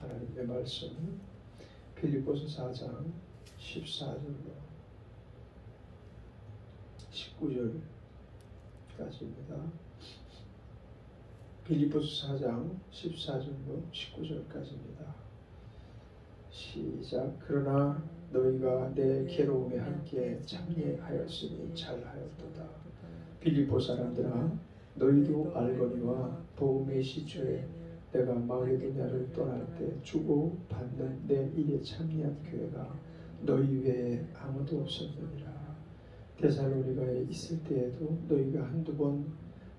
하나님의 말씀 빌립보서 4장 14절로 19절까지입니다. 빌립보서 4장 14절로 19절까지입니다. 시작. 그러나 너희가 내 괴로움에 함께 참여하였으니 잘하였도다. 빌립보 사람들아, 너희도 알거니와 복음의 시초에 내가 마게도냐를 떠날 때 주고 받는 내 일에 참여한 교회가 너희 외에 아무도 없었느니라. 데살로니가에 있을 때에도 너희가 한두 번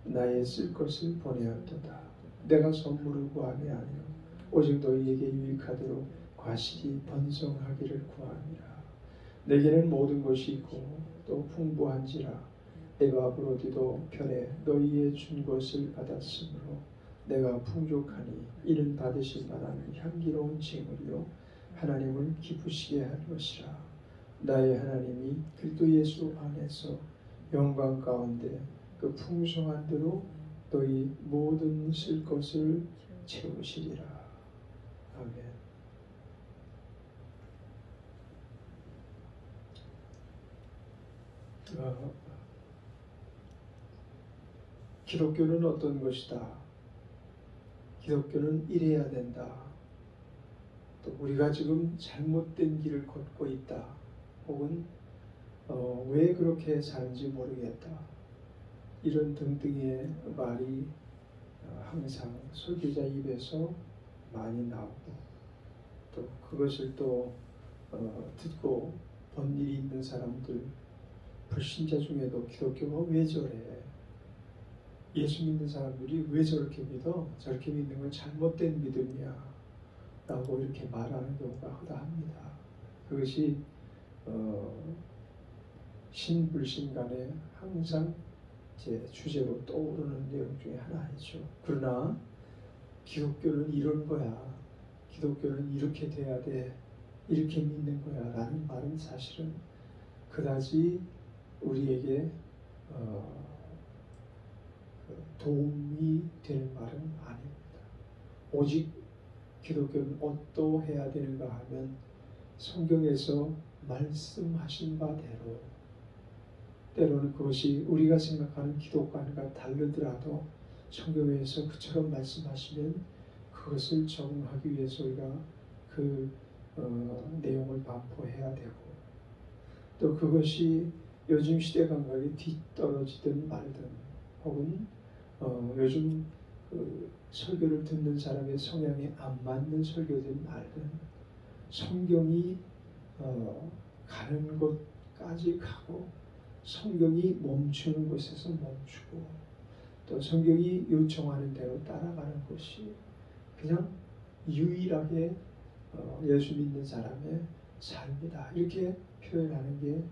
나의 쓸 것을 보내었도다. 내가 선물을 구함이 아니요 오직 너희에게 유익하도록 과실이 번성하기를 구하니라. 내게는 모든 것이 있고 또 풍부한지라 에바브로디도 편에 너희의 준 것을 받았으므로 내가 풍족하니 이는 받으실 만한 향기로운 제물이요 하나님을 기쁘시게 할 것이라. 나의 하나님이 그리스도 예수 안에서 영광 가운데 그 풍성한 대로 너희 모든 쓸 것을 채우시리라. 아멘. 기독교는 어떤 것이다? 기독교는 이래야 된다. 또 우리가 지금 잘못된 길을 걷고 있다. 혹은 왜 그렇게 사는지 모르겠다. 이런 등등의 말이 항상 설교자 입에서 많이 나오고 또 그것을 또 듣고 본 일이 있는 사람들, 불신자 중에도 기독교가 왜 저래? 예수 믿는 사람들이 왜 저렇게 믿어? 저렇게 믿는 건 잘못된 믿음이야 라고 이렇게 말하는 경우가 허다합니다. 그것이 신불신 간에 항상 제 주제로 떠오르는 내용 중에 하나이죠. 그러나 기독교는 이런 거야, 기독교는 이렇게 돼야 돼, 이렇게 믿는 거야 라는 말은 사실은 그다지 우리에게 도움이 되는 말은 아닙니다. 오직 기독교는 어떠해야 되는가 하면 성경에서 말씀하신 바대로, 때로는 그것이 우리가 생각하는 기독관과 다르더라도 성경에서 그처럼 말씀하시면 그것을 적응하기 위해서 우리가 그 내용을 반포해야 되고, 또 그것이 요즘 시대 감각에 뒤떨어지든 말든 혹은 요즘 그 설교를 듣는 사람의 성향에 안 맞는 설교든 말든 성경이 가는 곳까지 가고 성경이 멈추는 곳에서 멈추고 또 성경이 요청하는 대로 따라가는 것이 그냥 유일하게 예수 믿는 사람의 삶이다. 이렇게 표현하는 게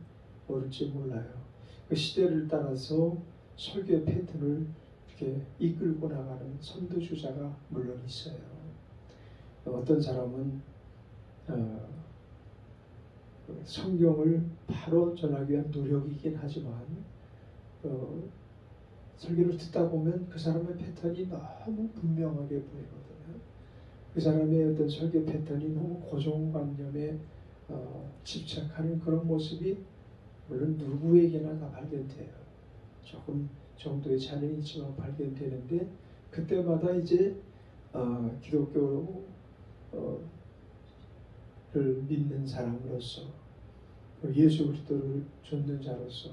옳을지 몰라요. 그 시대를 따라서 설교의 패턴을 이렇게 이끌고 나가는 선도주자가 물론 있어요. 어떤 사람은 성경을 바로 전하기 위한 노력이긴 하지만 설교를 듣다 보면 그 사람의 패턴이 너무 분명하게 보이거든요. 그 사람의 어떤 설교 패턴이 너무 고정관념에 집착하는 그런 모습이 물론 누구에게나 다 발견돼요. 조금 정도의 차이는 있지만 발견되는데 그때마다 이제 기독교를 믿는 사람으로서 예수 그리스도를 좇는 자로서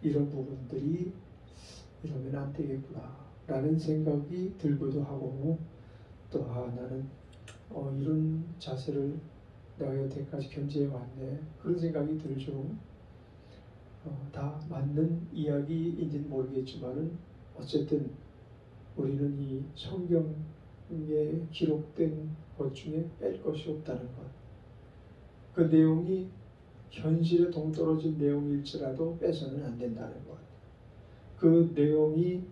이런 부분들이 이러면 안 되겠구나 라는 생각이 들기도 하고 또 나는 이런 자세를 내가 여태까지 견지해 왔네 그런 생각이 들죠. 다 맞는 이야기인지는 모르겠지만은 어쨌든 우리는 이 성경에 기록된 것 중에 뺄 것이 없다는 것. 그 내용이 현실에 동떨어진 내용일지라도 빼서는 안 된다는 것. 그 내용이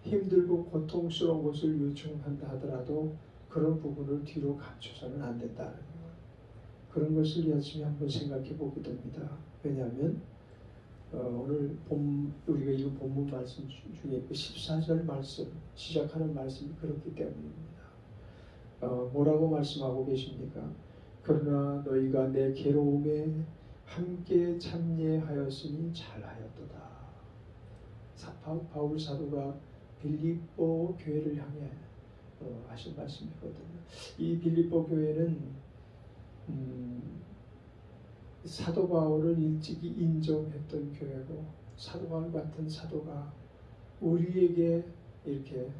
힘들고 고통스러운 것을 요청한다 하더라도 그런 부분을 뒤로 감춰서는 안 된다는 것. 그런 것을 이 아침에 한번 생각해 보게 됩니다. 왜냐하면 오늘 우리가 읽은 본문 말씀 중에 그 14절 말씀, 시작하는 말씀이 그렇기 때문입니다. 뭐라고 말씀하고 계십니까? 그러나 너희가 내 괴로움에 함께 참여하였으니 잘하였도다. 바울 사도가 빌립보 교회를 향해 하신 말씀이거든요. 이 빌립보 교회는 사도 바울을 일찍이 인정했던 교회고, 사도 바울 같은 사도가 우리에게 이렇게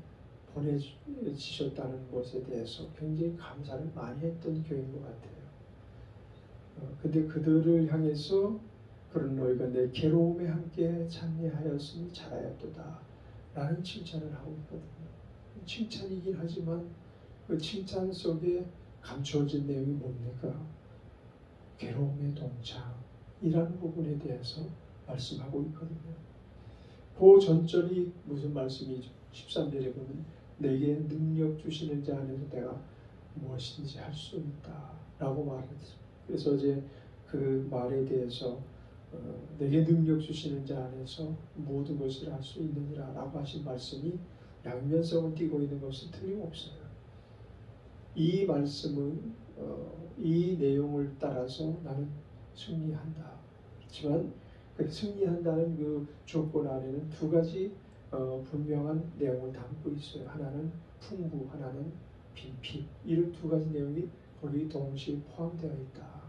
보내주셨다는 것에 대해서 굉장히 감사를 많이 했던 교회인 것 같아요. 근데 그들을 향해서 그런 너희가 내 괴로움에 함께 참여하였으니 잘하였도다 라는 칭찬을 하고 있거든요. 칭찬이긴 하지만 그 칭찬 속에 감춰진 내용이 뭡니까? 괴로움의 동참이라는 부분에 대해서 말씀하고 있거든요. 그 전절이 무슨 말씀이죠? 13절에 보면 내게 능력 주시는 자 안에서 내가 무엇인지 할 수 있다 라고 말했어요. 그래서 이제 그 말에 대해서 내게 능력 주시는 자 안에서 모든 것을 할 수 있느니라 라고 하신 말씀이 양면성을 띠고 있는 것은 틀림없어요. 이 말씀은 이 내용을 따라서 나는 승리한다. 그렇지만 그 승리한다는 그 조건 안에는 두 가지 분명한 내용을 담고 있어요. 하나는 풍부, 하나는 빈핍. 이런 두 가지 내용이 거기 동시에 포함되어 있다.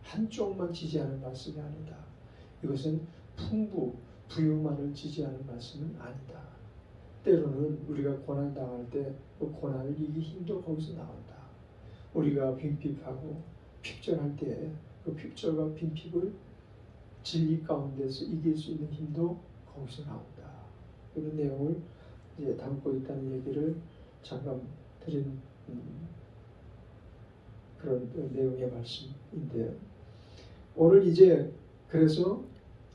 한쪽만 지지하는 말씀이 아니다. 이것은 풍부, 부유만을 지지하는 말씀은 아니다. 때로는 우리가 고난당할 때 그 고난을 이기기 힘도 거기서 나온다. 우리가 빈핍하고 핍절할 때 그 핍절과 빈핍을 진리 가운데서 이길 수 있는 힘도 거기서 나온다. 그런 내용을 이제 담고 있다는 얘기를 잠깐 드린 그런 내용의 말씀인데요. 오늘 이제 그래서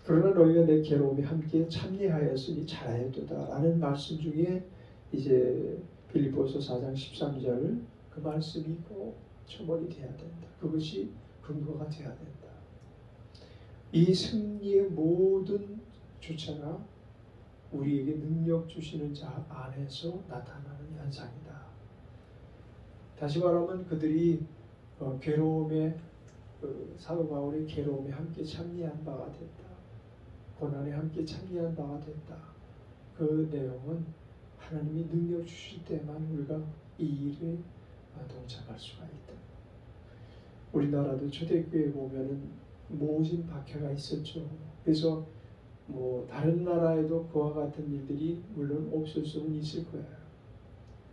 그러나 너희가 내 괴로움에 함께 참여하였으니 잘하였도다 라는 말씀 중에 이제 빌립보서 4장 13절 그 말씀이 꼭 첨언이 돼야 된다. 그것이 근거가 돼야 된다. 이 승리의 모든 주체가 우리에게 능력 주시는 자 안에서 나타나는 현상이다. 다시 말하면 그들이 괴로움에 사도 바울의 괴로움에 함께 참여한 바가 됐다. 고난에 함께 참여한 바가 됐다. 그 내용은 하나님이 능력 주실 때만 우리가 이 일에 동참할 수가 있다. 우리나라도 초대교회 보면은 모진 박해가 있었죠. 그래서 뭐 다른 나라에도 그와 같은 일들이 물론 없을 수는 있을 거예요.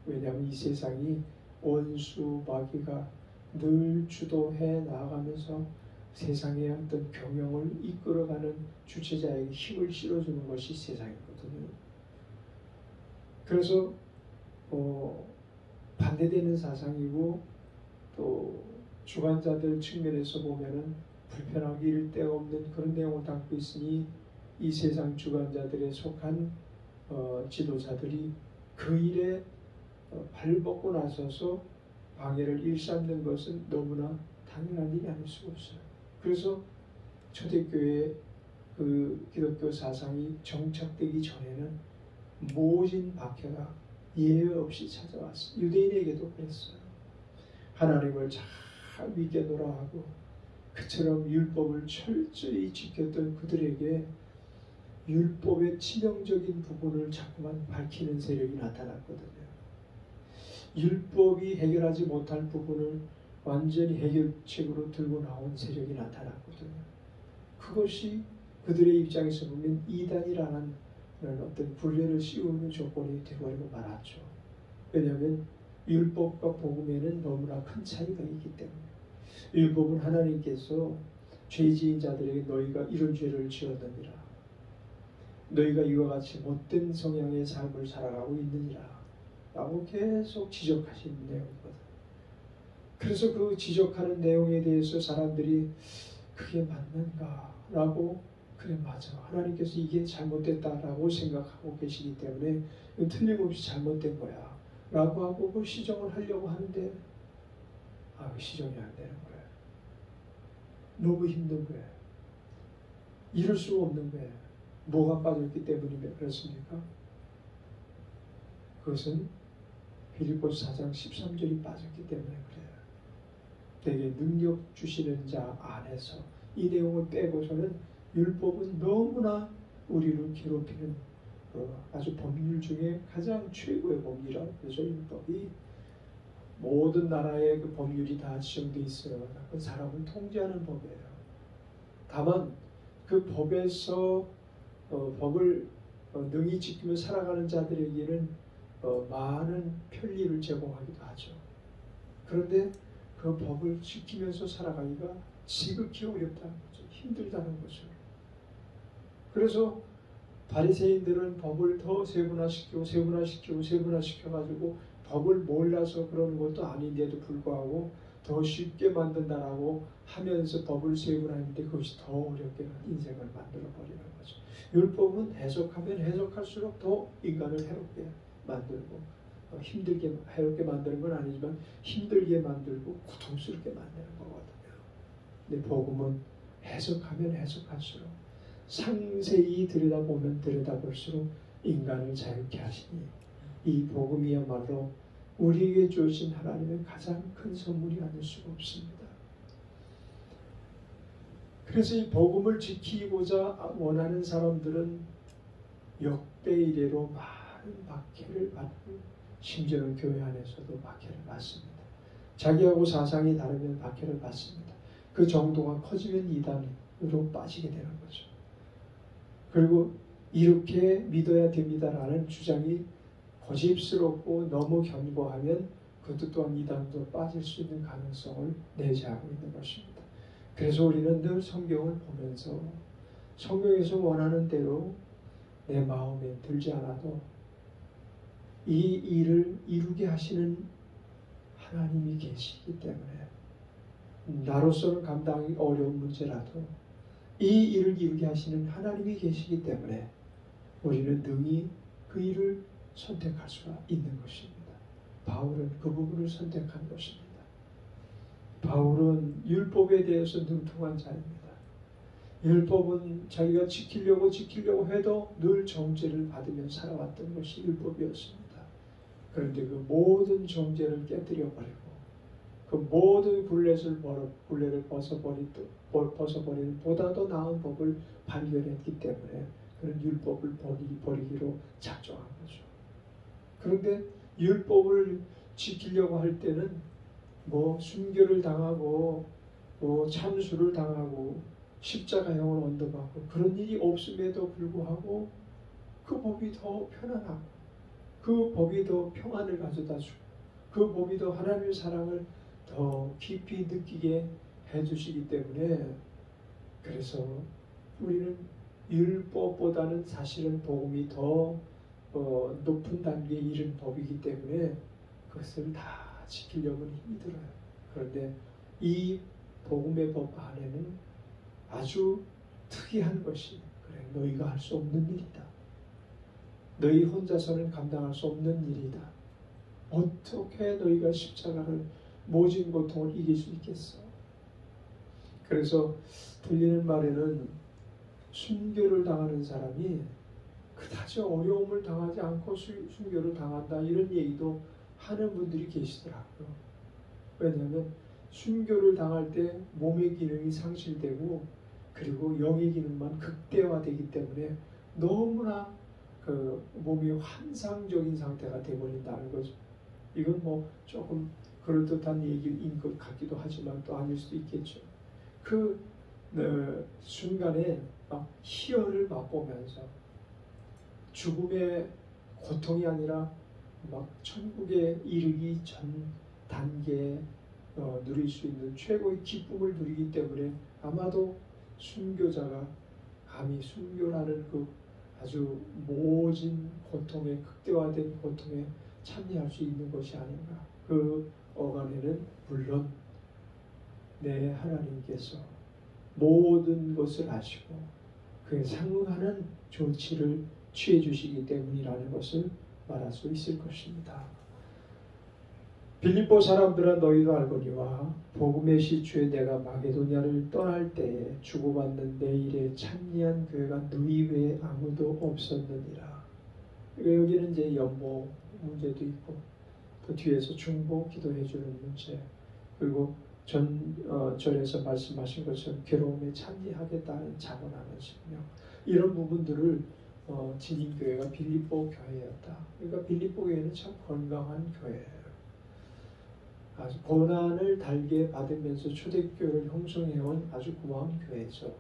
왜냐하면 이 세상이 원수 마귀가 늘 주도해 나아가면서 세상의 어떤 경영을 이끌어가는 주체자에게 힘을 실어주는 것이 세상이거든요. 그래서 반대되는 사상이고 또 주관자들 측면에서 보면은 불편하기 이를 데가 없는 그런 내용을 담고 있으니 이 세상 주관자들에 속한 지도자들이 그 일에 발벗고 나서서 방해를 일삼는 것은 너무나 당연한 일이 아닐 수가 없어요. 그래서 초대교회의 그 기독교 사상이 정착되기 전에는 모진 박해가 예외 없이 찾아왔어요. 유대인에게도 그랬어요. 하나님을 잘 믿게 노라 하고 그처럼 율법을 철저히 지켰던 그들에게 율법의 치명적인 부분을 자꾸만 밝히는 세력이 나타났거든요. 율법이 해결하지 못할 부분을 완전히 해결책으로 들고 나온 세력이 나타났거든요. 그것이 그들의 입장에서 보면 이단이라는 어떤 분례를 씌우는 조건이 되어버리고 말았죠. 왜냐하면 율법과 복음에는 너무나 큰 차이가 있기 때문에. 율법은 하나님께서 죄지은 자들에게 너희가 이런 죄를 지었느니라, 너희가 이와 같이 못된 성향의 삶을 살아가고 있느니라 라고 계속 지적하시는 내용이거든요. 그래서 그 지적하는 내용에 대해서 사람들이 그게 맞는가 라고, 그래 맞아, 하나님께서 이게 잘못됐다라고 생각하고 계시기 때문에 이건 틀림없이 잘못된 거야 라고 하고 그 시정을 하려고 하는데 시정이 안 되는 거예요. 너무 힘든 거예요. 이럴 수가 없는 거예요. 뭐가 빠졌기 때문에 그렇습니까? 그것은 빌립보서 4장 13절이 빠졌기 때문에 그래요. 내게 능력 주시는 자 안에서 이 내용을 빼고서는 율법은 너무나 우리를 괴롭히는 아주 법률 중에 가장 최고의 법률이라고 그러죠. 율법이 모든 나라의 그 법률이 다 지정되어 있어요. 그 사람을 통제하는 법이에요. 다만 그 법에서 법을 능히 지키며 살아가는 자들에게는 많은 편리를 제공하기도 하죠. 그런데 그 법을 지키면서 살아가기가 지극히 어렵다는 거죠. 힘들다는 거죠. 그래서 바리새인들은 법을 더 세분화시켜가지고 법을 몰라서 그러는 것도 아닌데도 불구하고 더 쉽게 만든다라고 하면서 법을 세분화했는데 그것이 더 어렵게 인생을 만들어버리는 거죠. 율법은 해석하면 해석할수록 더 인간을 해롭게 만들고 힘들게 해롭게 만드는 건 아니지만 힘들게 만들고 고통스럽게 만드는 거거든요. 근데 복음은 해석하면 해석할수록 상세히 들여다보면 들여다볼수록 인간을 자유케 하시니 이 복음이야말로 우리에게 주신 하나님의 가장 큰 선물이 아닐 수가 없습니다. 그래서 이 복음을 지키고자 원하는 사람들은 역대 이래로 많은 박해를 받고 심지어는 교회 안에서도 박해를 받습니다. 자기하고 사상이 다르면 박해를 받습니다. 그 정도가 커지면 이단으로 빠지게 되는 거죠. 그리고 이렇게 믿어야 됩니다라는 주장이 고집스럽고 너무 견고하면 그것도 또한 이단도 빠질 수 있는 가능성을 내재하고 있는 것입니다. 그래서 우리는 늘 성경을 보면서 성경에서 원하는 대로 내 마음에 들지 않아도 이 일을 이루게 하시는 하나님이 계시기 때문에 나로서는 감당하기 어려운 문제라도 이 일을 이루게 하시는 하나님이 계시기 때문에 우리는 능히 그 일을 선택할 수가 있는 것입니다. 바울은 그 부분을 선택한 것입니다. 바울은 율법에 대해서 능통한 자입니다. 율법은 자기가 지키려고 해도 늘 정죄를 받으며 살아왔던 것이 율법이었습니다. 그런데 그 모든 정죄를 깨뜨려버리고 그 모든 굴레를 벗어버리는 보다 더 나은 법을 발견했기 때문에 그런 율법을 버리기로 작정한 거죠. 그런데 율법을 지키려고 할 때는 순교를 당하고 참수를 당하고 십자가형을 언도받고 그런 일이 없음에도 불구하고 그 법이 더 편안하고 그 법이 더 평안을 가져다 주고 그 법이 더 하나님의 사랑을 더 깊이 느끼게 해주시기 때문에 그래서 우리는 율법보다는 사실은 복음이 더 높은 단계에 이른 법이기 때문에 그것을 다 지키려면 힘이 들어요. 그런데 이 복음의 법 안에는 아주 특이한 것이 그래 너희가 할 수 없는 일이다. 너희 혼자서는 감당할 수 없는 일이다. 어떻게 너희가 십자가를 모진 고통을 이길 수 있겠어? 그래서 들리는 말에는 순교를 당하는 사람이 그다지 어려움을 당하지 않고 순교를 당한다 이런 얘기도 하는 분들이 계시더라고요. 왜냐하면 순교를 당할 때 몸의 기능이 상실되고 그리고 영의 기능만 극대화되기 때문에 너무나 그 몸이 환상적인 상태가 되어버린다는 거죠. 이건 조금 그럴듯한 얘기인 것 같기도 하지만 또 아닐 수도 있겠죠. 그 순간에 막 희열을 맛보면서 죽음의 고통이 아니라 막 천국에 이르기 전 단계에 누릴 수 있는 최고의 기쁨을 누리기 때문에 아마도 순교자가 감히 순교라는 그 아주 모진 고통에 극대화된 고통에 참여할 수 있는 것이 아닌가. 그 어간에는 물론 내 하나님께서 모든 것을 아시고 그에 상응하는 조치를 취해 주시기 때문이라는 것을 말할 수 있을 것입니다. 빌립보 사람들아 너희도 알거니와 복음의 시초에 내가 마게도냐를 떠날 때에 주고받는 내 일에 찬미한 교회가 너희 외에 아무도 없었느니라. 여기는 이제 연모 문제도 있고 그 뒤에서 중보 기도해 주는 문제, 그리고 절에서 말씀하신 것처럼 괴로움에 참여하겠다는 자원하는 심령, 이런 부분들을 지닌 교회가 빌립보 교회였다. 그러니까 빌립보 교회는 참 건강한 교회예요. 아주 고난을 달게 받으면서 초대교회를 형성해온 아주 고마운 교회죠.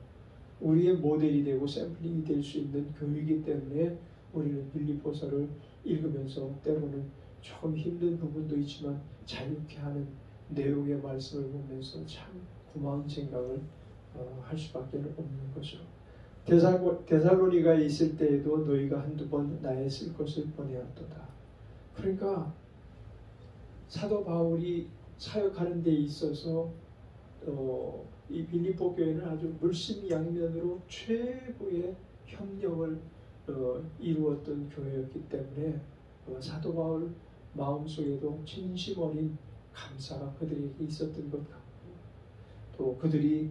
우리의 모델이 되고 샘플링이 될 수 있는 교회이기 때문에 우리는 빌립보서를 읽으면서 때로는 조금 힘든 부분도 있지만 자유케 하는 내용의 말씀을 보면서 참 고마운 생각을 할 수밖에 없는 거죠. 데살로니가에 있을 때에도 너희가 한두 번 나에 쓸 것을 보내었도다. 그러니까 사도 바울이 사역하는 데 있어서 이 빌립보 교회는 아주 물심양면으로 최고의 협력을 이루었던 교회였기 때문에 사도 바울 마음속에도 진심 어린 감사가 그들에게 있었던 것 같고, 또 그들이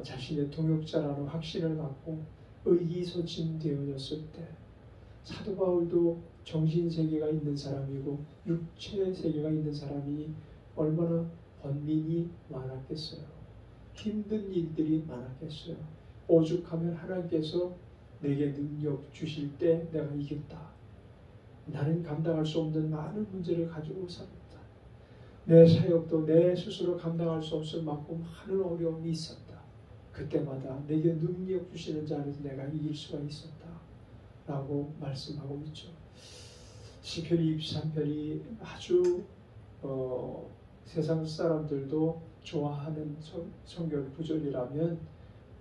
자신의 동역자라는 확신을 갖고 의기소침되어졌을 때 사도 바울도 정신세계가 있는 사람이고 육체세계가 있는 사람이 얼마나 번민이 많았겠어요. 힘든 일들이 많았겠어요. 오죽하면 하나님께서 내게 능력 주실 때 내가 이겼다. 나는 감당할 수 없는 많은 문제를 가지고 살았다. 내 사역도 내 스스로 감당할 수 없을 만큼 많은 어려움이 있었다. 그때마다 내게 능력 주시는 자 안에서 내가 이길 수가 있었다. 라고 말씀하고 있죠. 시편 23편이 아주 세상 사람들도 좋아하는 성경 구절이라면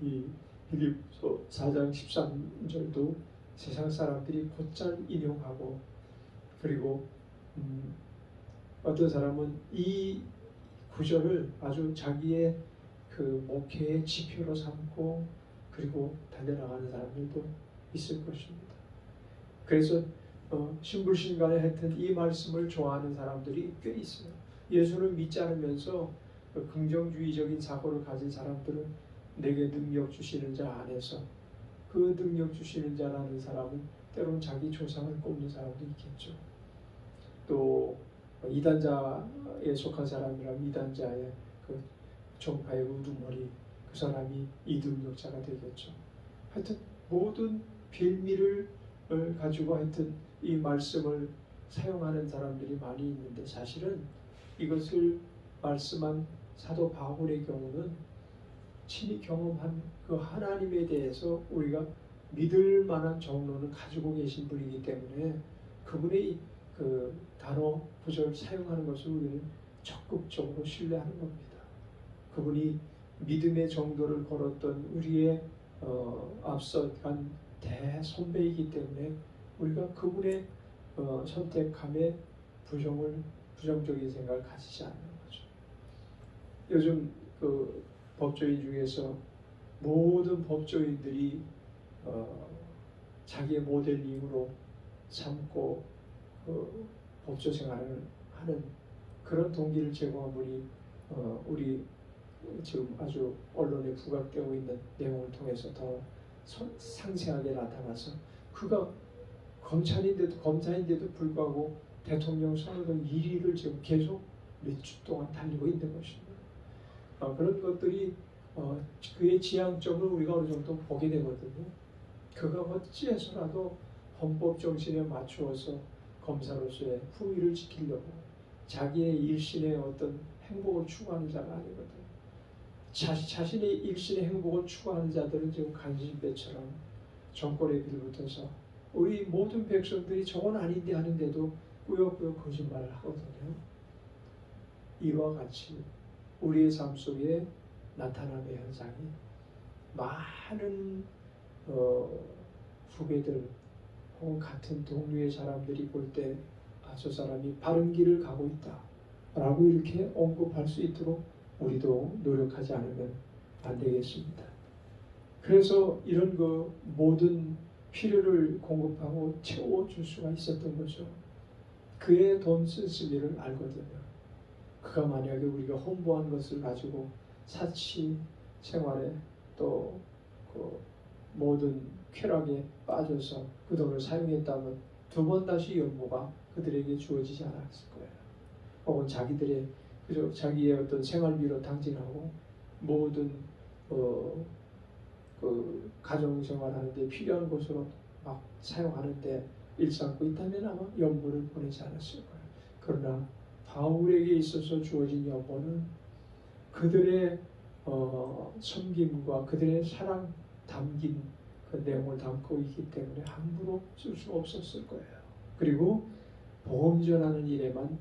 이 빌립보 4장 13절도 세상 사람들이 곧잘 인용하고, 그리고 어떤 사람은 이 구절을 아주 자기의 그 목회의 지표로 삼고 그리고 달려나가는 사람들도 있을 것입니다. 그래서 신불신간에 하여튼 이 말씀을 좋아하는 사람들이 꽤 있어요. 예수를 믿지 않으면서 긍정주의적인 사고를 가진 사람들은 내게 능력 주시는 자 안에서, 그 능력 주시는 자라는 사람은 때로는 자기 조상을 꼽는 사람도 있겠죠. 또 이단자에 속한 사람이라면 이단자의 그 종파의 우두머리, 그 사람이 이 능력자가 되겠죠. 하여튼 모든 빌미를 가지고 하여튼 이 말씀을 사용하는 사람들이 많이 있는데, 사실은 이것을 말씀한 사도 바울의 경우는 친히 경험한 그 하나님에 대해서 우리가 믿을 만한 정로는 가지고 계신 분이기 때문에 그분의 그 단어 구절 사용하는 것을 우리는 적극적으로 신뢰하는 겁니다. 그분이 믿음의 정도를 걸었던 우리의 앞서 간 대선배이기 때문에 우리가 그분의 선택함에 부정적인 생각을 가지지 않는 거죠. 요즘 그 법조인 중에서 모든 법조인들이 자기의 모델링으로 삼고 법조 생활을 하는 그런 동기를 제공한 분이 우리 지금 아주 언론에 부각되고 있는 내용을 통해서 더 상세하게 나타나서, 그가 검사인데도 불구하고 대통령 선거동 1위를 지금 계속 몇 주 동안 달리고 있는 것입니다. 그런 것들이 그의 지향점을 우리가 어느 정도 보게 되거든요. 그가 어찌해서라도 헌법 정신에 맞추어서 검사로서의 후위를 지키려고 자기의 일신의 어떤 행복을 추구하는 자가 아니거든요. 자신의 일신의 행복을 추구하는 자들은 지금 간신배처럼 정권에 빌붙어서 우리 모든 백성들이 저건 아닌데 하는데도 꾸역꾸역 거짓말을 하거든요. 이와 같이 우리의 삶 속에 나타나는 현상이 많은 후배들 혹은 같은 동료의 사람들이 볼 때 저 사람이 바른 길을 가고 있다 라고 이렇게 언급할 수 있도록 우리도 노력하지 않으면 안 되겠습니다. 그래서 이런 그 모든 필요를 공급하고 채워줄 수가 있었던 거죠. 그의 돈 쓴쓰기를 알거든요. 그가 만약에 우리가 홍보한 것을 가지고 사치 생활에 또 그 모든 쾌락에 빠져서 그 돈을 사용했다면 두 번 다시 연보가 그들에게 주어지지 않았을 거예요. 혹은 자기들의 그저 자기의 어떤 생활비로 당진하고 모든 그 가정생활하는데 필요한 것으로 막 사용하는데 일삼고 있다면 아마 연보를 보내지 않았을 거예요. 그러나 바울에게 있어서 주어진 연보는 그들의 섬김과 그들의 사랑 담긴 그 내용을 담고 있기 때문에 함부로 쓸 수 없었을 거예요. 그리고 복음 전하는 일에만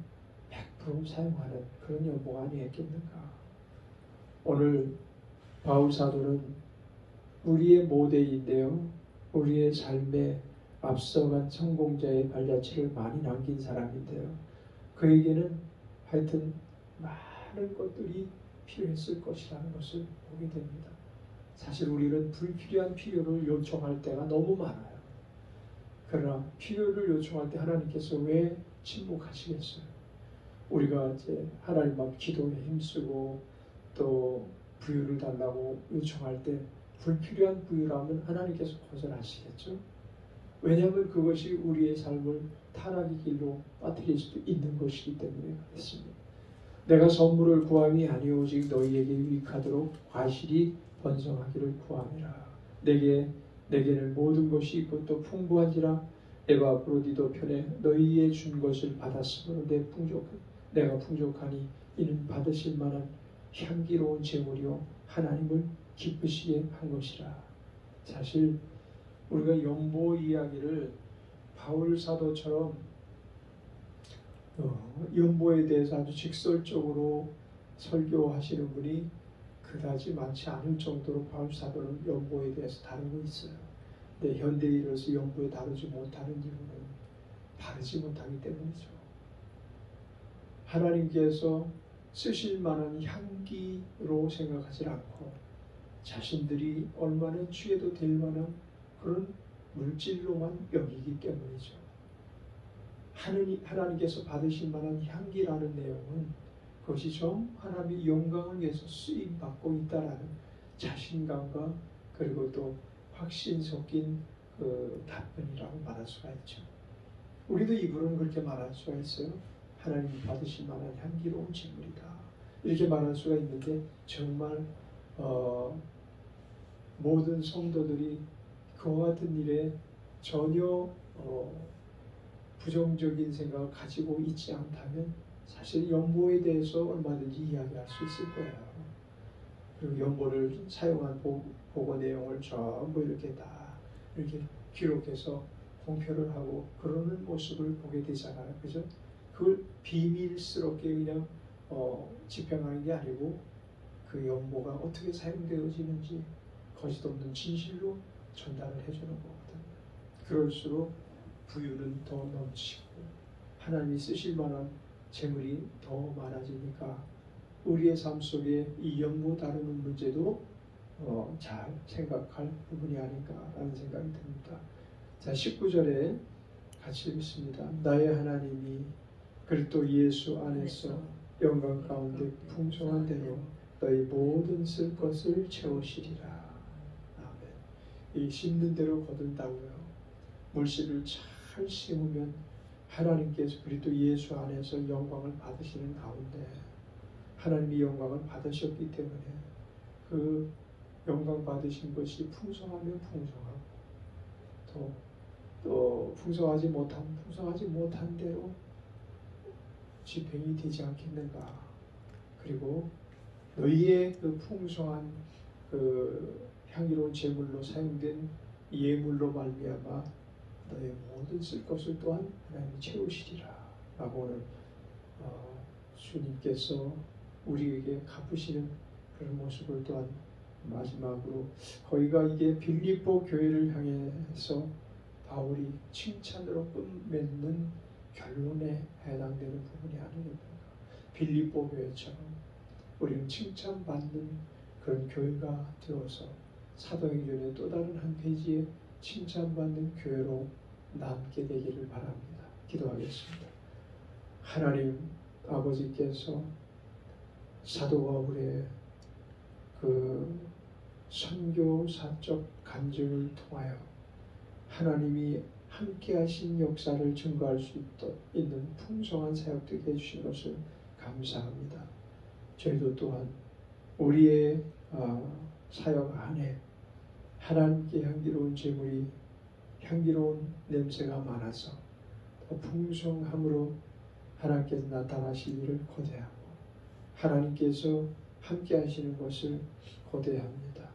100% 사용하는 그런 연보가 아니었겠는가. 오늘 바울 사도는 우리의 모델인데요. 우리의 삶에 앞서간 성공자의 발자취를 많이 남긴 사람인데요. 그에게는 하여튼 많은 것들이 필요했을 것이라는 것을 보게 됩니다. 사실 우리는 불필요한 필요를 요청할 때가 너무 많아요. 그러나 필요를 요청할 때 하나님께서 왜 침묵하시겠어요? 우리가 이제 하나님 앞 기도에 힘쓰고 또 부유를 달라고 요청할 때 불필요한 부유라면 하나님께서 거절하시겠죠? 왜냐하면 그것이 우리의 삶을 타락의 길로 빠뜨릴 수도 있는 것이기 때문에 그렇습니다. 내가 선물을 구함이 아니오직 너희에게 유익하도록 과실이 번성하기를 구함이라. 내게는 모든 것이 있고 또 풍부한지라. 에바브로디도 편에 너희의 준 것을 받았으므로 내가 풍족하니 이는 받으실 만한 향기로운 제물이요 하나님을 기쁘시게 한 것이라. 사실 우리가 연보 이야기를 바울 사도처럼 연보에 대해서 아주 직설적으로 설교하시는 분이 그다지 많지 않을 정도로 바울 사도는 연보에 대해서 다루고 있어요. 근데 현대인으로서 연보에 다루지 못하는 이유는 바르지 못하기 때문이죠. 하나님께서 쓰실 만한 향기로 생각하지 않고 자신들이 얼마나 취해도 될 만한 그런 물질로만 여기기 때문이죠. 하나님께서 받으실 만한 향기라는 내용은 그것이 좀 하나님의 영광을 위해서 쓰임받고 있다라는 자신감과 그리고 또 확신 섞인 그 답변이라고 말할 수가 있죠. 우리도 이분은 그렇게 말할 수가 있어요. 하나님이 받으실 만한 향기로운 제물이다. 이렇게 말할 수가 있는데 정말 모든 성도들이 그와 같은 일에 전혀 부정적인 생각을 가지고 있지 않다면 사실 연보에 대해서 얼마든지 이야기할 수 있을 거예요. 그리고 연보를 사용한 보고 내용을 전부 이렇게 다 이렇게 기록해서 공표를 하고 그러는 모습을 보게 되잖아요. 그죠? 그걸 비밀스럽게 그냥 집행하는 게 아니고 그 연보가 어떻게 사용되어지는지 거짓없는 진실로 전달을 해주는 거거든요. 그럴수록 부유는 더 넘치고 하나님이 쓰실 만한 재물이 더 많아지니까 우리의 삶 속에 이 연보 다루는 문제도 잘 생각할 부분이 아닌가라는 생각이 듭니다. 자, 19절에 같이 읽습니다. 나의 하나님이 그리스도 예수 안에서 영광 가운데 풍성한 대로 너희 모든 쓸 것을 채우시리라. 아멘. 이 심는 대로 거둔다고요. 물씨를 잘 심으면 하나님께서 그리스도 예수 안에서 영광을 받으시는 가운데 하나님이 영광을 받으셨기 때문에 그 영광 받으신 것이 풍성하면 풍성하고 또 풍성하지 못한 대로 집행이 되지 않겠는가. 그리고 너희의 그 풍성한 그 향기로운 제물로 사용된 예물로 말미암아 너의 모든 쓸 것을 또한 하나님이 채우시리라 라고 오늘 주님께서 우리에게 갚으시는 그런 모습을 또한 마지막으로 거기가 이게 빌립보 교회를 향해서 바울이 칭찬으로 끝맺는 결론에 해당되는 부분이 아니겠는가. 빌립보 교회처럼 우리는 칭찬받는 그런 교회가 되어서 사도행전의 또 다른 한 페이지에 칭찬받는 교회로 남게 되기를 바랍니다. 기도하겠습니다. 하나님 아버지께서 사도 바울의 그 선교사적 간증을 통하여 하나님이 함께 하신 역사를 증거할 수 있는 풍성한 사역 되게 해주신 것을 감사합니다. 저희도 또한 우리의 사역 안에 하나님께 향기로운 제물이 향기로운 냄새가 많아서 더 풍성함으로 하나님께서 나타나시기를 고대하고 하나님께서 함께 하시는 것을 고대합니다.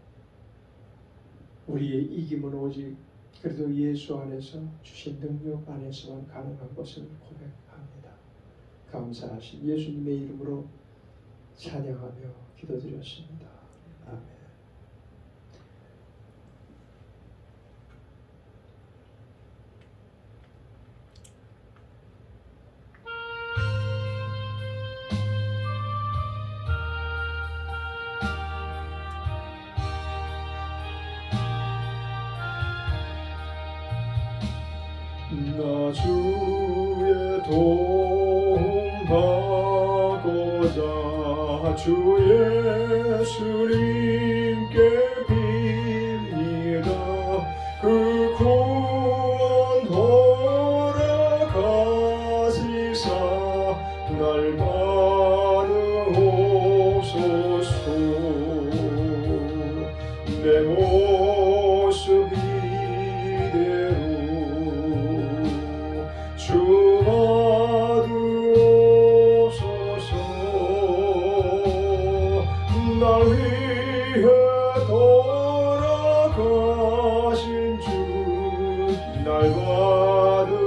우리의 이김은 오직 그래도 예수 안에서 주신 능력 안에서만 가능한 것을 고백합니다. 감사하신 예수님의 이름으로 찬양하며 기도드렸습니다. 아멘. 나 주의 도움 받고자 주 예수님께 빕니다. 그 구원 허락하시사 날 받으옵소서. 내 모습 이대로 주 받으옵소서. 날 위해 돌아가신 주 날 받으옵소서.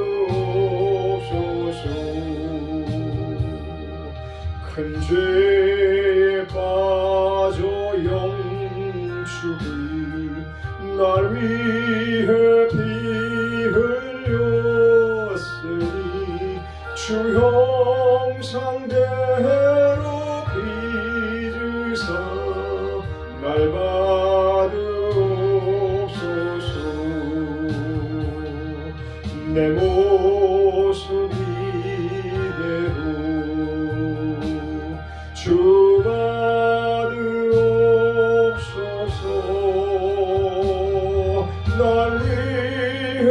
큰 죄에 빠져 영축을 날 위해 피 흘렸으니 주 형상대로 빚으사 날 받으옵소서. 내 모습 이대로 주 받으옵소서. 날 위해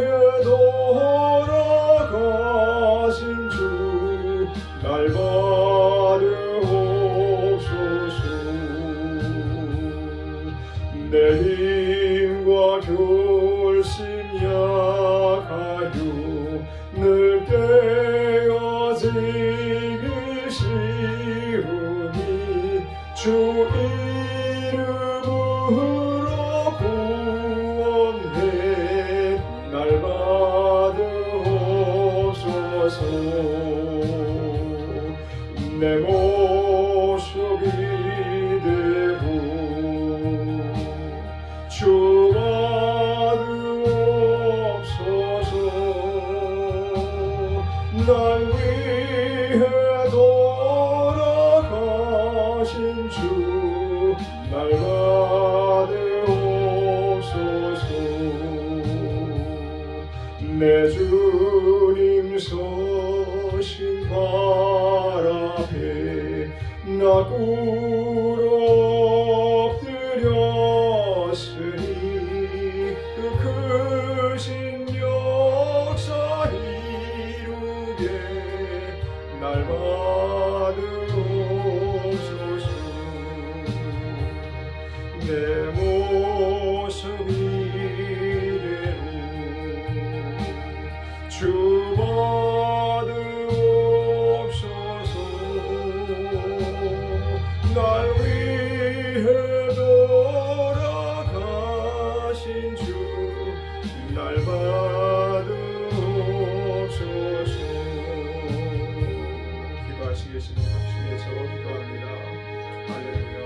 돌아가신 주 날 받으옵소서. 내 힘과 결심 약하여 늘 깨어지기 쉬우니 주 이름으로 구원해 날 받으옵소서. 내 모습 이대로 주 받으옵소서. 날 위해 돌아가신 주 날 받으옵소서. 내 주님 서신 발 앞에 나 꿇어 엎드렸으니 그 크신 역사 이루게 날 받으옵소서. 내 모습 이대로 주 받으옵소서. 날 위해 돌아가신 주 날 받으옵소서. 기도하시겠습니다. 주께서 기도합니다. 할렐루야.